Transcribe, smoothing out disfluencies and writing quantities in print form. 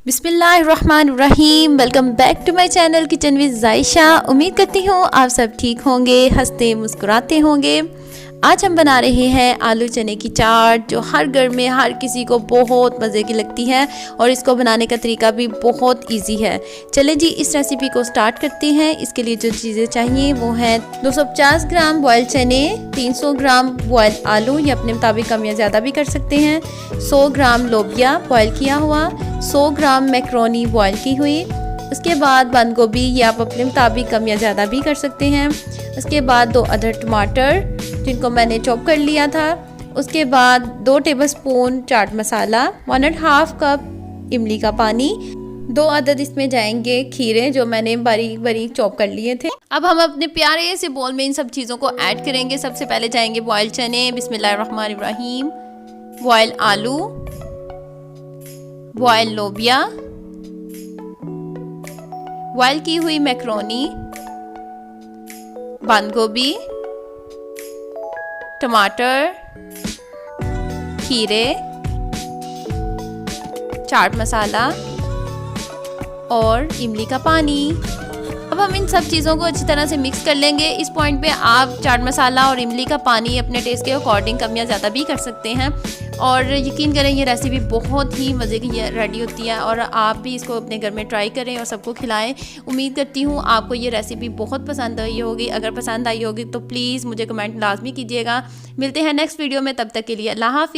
बिस्मिल्लाहिर्रहमानिर्रहीम। Welcome back to my channel kitchen with Jaisha. उम्मीद करती हूँ आप सब ठीक होंगे, हंसते मुस्कुराते होंगे। आज हम बना रहे हैं आलू चने की चाट, जो हर घर में हर किसी को बहुत मज़े की लगती है और इसको बनाने का तरीका भी बहुत इजी है। चलें जी, इस रेसिपी को स्टार्ट करते हैं। इसके लिए जो चीज़ें चाहिए वो हैं 250 ग्राम बॉयल चने, 300 ग्राम बॉयल आलू, ये अपने मुताबिक कम या ज़्यादा भी कर सकते हैं, 100 ग्राम लोबिया बॉयल किया हुआ, 100 ग्राम मैक्रोनी बॉयल की हुई। उसके बाद बंद गोभी, ये आप अपने मुताबिक कम या ज़्यादा भी कर सकते हैं। उसके बाद 2 अदर टमाटर जिनको मैंने चॉप कर लिया था। उसके बाद 2 टेबलस्पून चाट मसाला, 1.5 कप इमली का पानी, 2 अदद इसमें जाएंगे खीरे जो मैंने बारीक बारीक चॉप कर लिए थे। अब हम अपने प्यारे से बोल में इन सब चीज़ों को ऐड करेंगे। सबसे पहले जाएंगे बॉयल चने, बिस्मिल्लाहिर्रहमानिर्रहीम, बॉयल आलू, बॉयल लोबिया, बॉयल की हुई मैक्रोनी, बंद गोभी, टमाटर, खीरे, चाट मसाला और इमली का पानी। अब हम इन सब चीज़ों को अच्छी तरह से मिक्स कर लेंगे। इस पॉइंट पे आप चाट मसाला और इमली का पानी अपने टेस्ट के अकॉर्डिंग कम या ज़्यादा भी कर सकते हैं। और यकीन करें ये रेसिपी बहुत ही मज़े की रेडी होती है और आप भी इसको अपने घर में ट्राई करें और सबको खिलाएं। उम्मीद करती हूँ आपको ये रेसिपी बहुत पसंद आई होगी। अगर पसंद आई होगी तो प्लीज़ मुझे कमेंट लाजमी कीजिएगा। मिलते हैं नेक्स्ट वीडियो में, तब तक के लिए अल्लाह हाफ़िज़।